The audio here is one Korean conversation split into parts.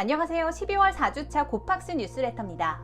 안녕하세요. 12월 4주차 고팍스 뉴스레터입니다.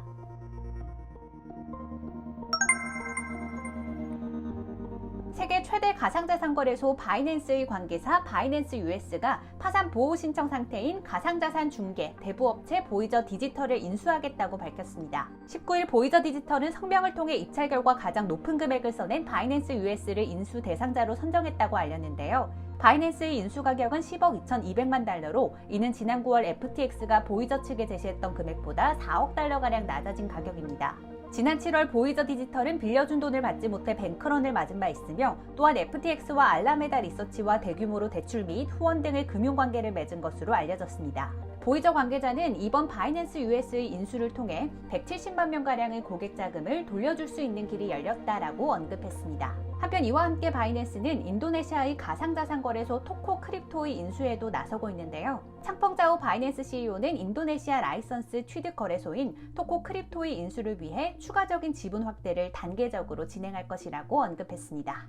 세계 최대 가상자산 거래소 바이낸스의 관계사 바이낸스 US가 파산 보호 신청 상태인 가상자산 중개 대부업체 보이저 디지털을 인수하겠다고 밝혔습니다. 19일 보이저 디지털은 성명을 통해 입찰 결과 가장 높은 금액을 써낸 바이낸스 US를 인수 대상자로 선정했다고 알렸는데요. 바이낸스의 인수 가격은 10억 2,200만 달러로 이는 지난 9월 FTX가 보이저 측에 제시했던 금액보다 4억 달러가량 낮아진 가격입니다. 지난 7월 보이저 디지털은 빌려준 돈을 받지 못해 뱅크런을 맞은 바 있으며 또한 FTX와 알라메다 리서치와 대규모로 대출 및 후원 등의 금융관계를 맺은 것으로 알려졌습니다. 보이저 관계자는 이번 바이낸스 US의 인수를 통해 170만 명가량의 고객 자금을 돌려줄 수 있는 길이 열렸다라고 언급했습니다. 한편 이와 함께 바이낸스는 인도네시아의 가상자산 거래소 토코 크립토의 인수에도 나서고 있는데요. 창펑자오 바이낸스 CEO는 인도네시아 라이선스 취득 거래소인 토코 크립토의 인수를 위해 추가적인 지분 확대를 단계적으로 진행할 것이라고 언급했습니다.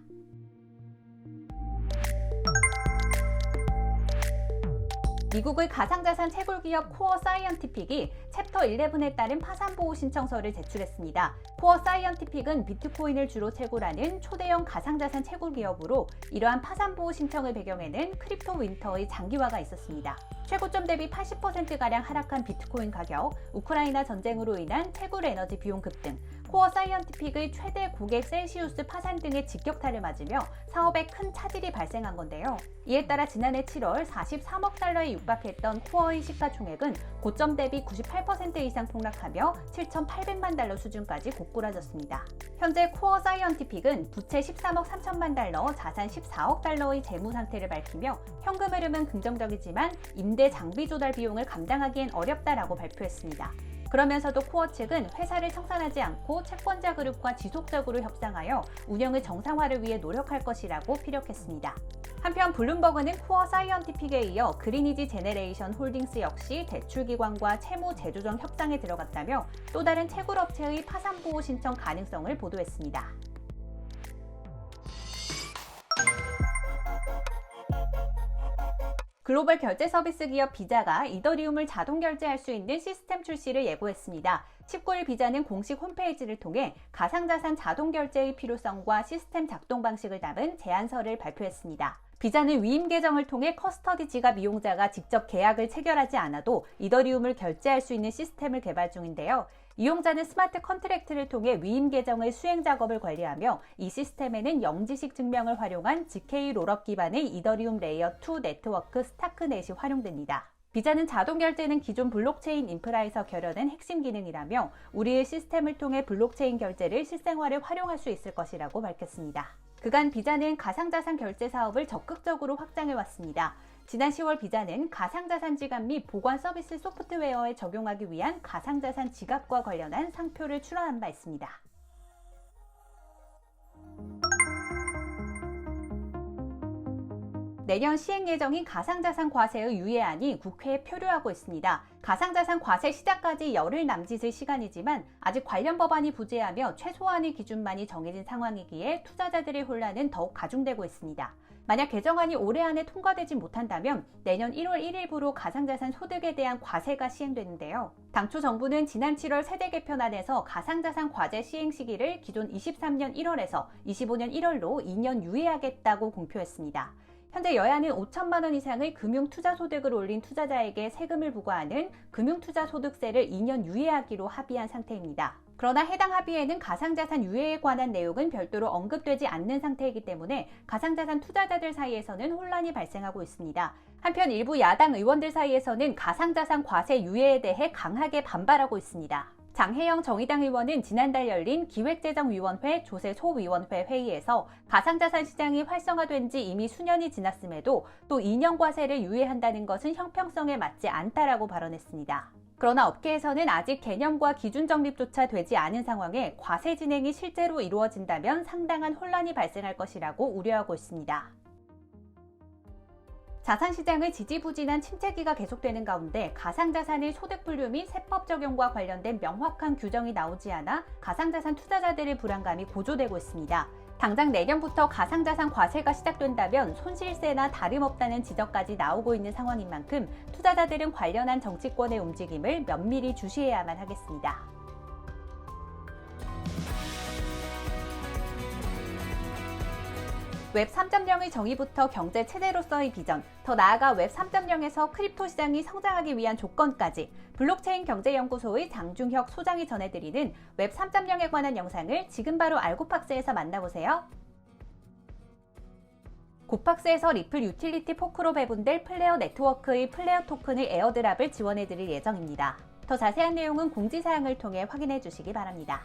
미국의 가상자산 채굴기업 코어 사이언티픽이 챕터 11에 따른 파산보호 신청서를 제출했습니다. 코어 사이언티픽은 비트코인을 주로 채굴하는 초대형 가상자산 채굴기업으로 이러한 파산보호 신청을 배경에는 크립토 윈터의 장기화가 있었습니다. 최고점 대비 80%가량 하락한 비트코인 가격, 우크라이나 전쟁으로 인한 채굴 에너지 비용 급등, 코어 사이언티픽의 최대 고객 셀시우스 파산 등의 직격탄을 맞으며 사업에 큰 차질이 발생한 건데요. 이에 따라 지난해 7월 43억 달러에 육박했던 코어의 시가총액은 고점 대비 98% 이상 폭락하며 7,800만 달러 수준까지 고꾸라졌습니다. 현재 코어 사이언티픽은 부채 13억 3천만 달러, 자산 14억 달러의 재무 상태를 밝히며 현금 흐름은 긍정적이지만 임대 장비 조달 비용을 감당하기엔 어렵다라고 발표했습니다. 그러면서도 코어 측은 회사를 청산하지 않고 채권자 그룹과 지속적으로 협상하여 운영의 정상화를 위해 노력할 것이라고 피력했습니다. 한편 블룸버그는 코어 사이언티픽에 이어 그리니지 제네레이션 홀딩스 역시 대출기관과 채무 재조정 협상에 들어갔다며 또 다른 채굴업체의 파산보호 신청 가능성을 보도했습니다. 글로벌 결제 서비스 기업 비자가 이더리움을 자동 결제할 수 있는 시스템 출시를 예고했습니다. 19일 비자는 공식 홈페이지를 통해 가상자산 자동 결제의 필요성과 시스템 작동 방식을 담은 제안서를 발표했습니다. 비자는 위임 계정을 통해 커스터디 지갑 이용자가 직접 계약을 체결하지 않아도 이더리움을 결제할 수 있는 시스템을 개발 중인데요. 이용자는 스마트 컨트랙트를 통해 위임 계정의 수행 작업을 관리하며 이 시스템에는 영지식 증명을 활용한 GK 롤업 기반의 이더리움 레이어 2 네트워크 스타크넷이 활용됩니다. 비자는 자동 결제는 기존 블록체인 인프라에서 결여된 핵심 기능이라며 우리의 시스템을 통해 블록체인 결제를 실생활에 활용할 수 있을 것이라고 밝혔습니다. 그간 비자는 가상자산 결제 사업을 적극적으로 확장해왔습니다. 지난 10월 비자는 가상자산 지갑 및 보관 서비스 소프트웨어에 적용하기 위한 가상자산 지갑과 관련한 상표를 출원한 바 있습니다. 내년 시행 예정인 가상자산 과세의 유예안이 국회에 표류하고 있습니다. 가상자산 과세 시작까지 열흘 남짓의 시간이지만 아직 관련 법안이 부재하며 최소한의 기준만이 정해진 상황이기에 투자자들의 혼란은 더욱 가중되고 있습니다. 만약 개정안이 올해 안에 통과되지 못한다면 내년 1월 1일부로 가상자산 소득에 대한 과세가 시행되는데요. 당초 정부는 지난 7월 세대 개편안에서 가상자산 과세 시행 시기를 기존 23년 1월에서 25년 1월로 2년 유예하겠다고 공표했습니다. 현재 여야는 5천만 원 이상의 금융투자소득을 올린 투자자에게 세금을 부과하는 금융투자소득세를 2년 유예하기로 합의한 상태입니다. 그러나 해당 합의에는 가상자산 유예에 관한 내용은 별도로 언급되지 않는 상태이기 때문에 가상자산 투자자들 사이에서는 혼란이 발생하고 있습니다. 한편 일부 야당 의원들 사이에서는 가상자산 과세 유예에 대해 강하게 반발하고 있습니다. 장혜영 정의당 의원은 지난달 열린 기획재정위원회 조세소위원회 회의에서 가상자산 시장이 활성화된 지 이미 수년이 지났음에도 또 2년 과세를 유예한다는 것은 형평성에 맞지 않다라고 발언했습니다. 그러나 업계에서는 아직 개념과 기준 정립조차 되지 않은 상황에 과세 진행이 실제로 이루어진다면 상당한 혼란이 발생할 것이라고 우려하고 있습니다. 자산시장의 지지부진한 침체기가 계속되는 가운데 가상자산의 소득 분류 및 세법 적용과 관련된 명확한 규정이 나오지 않아 가상자산 투자자들의 불안감이 고조되고 있습니다. 당장 내년부터 가상자산 과세가 시작된다면 손실세나 다름없다는 지적까지 나오고 있는 상황인 만큼 투자자들은 관련한 정치권의 움직임을 면밀히 주시해야만 하겠습니다. 웹 3.0의 정의부터 경제 체제로서의 비전, 더 나아가 웹 3.0에서 크립토 시장이 성장하기 위한 조건까지 블록체인 경제연구소의 장중혁 소장이 전해드리는 웹 3.0에 관한 영상을 지금 바로 알고팍스에서 만나보세요. 고팍스에서 리플 유틸리티 포크로 배분될 플레어 네트워크의 플레어 토큰의 에어드랍을 지원해드릴 예정입니다. 더 자세한 내용은 공지사항을 통해 확인해 주시기 바랍니다.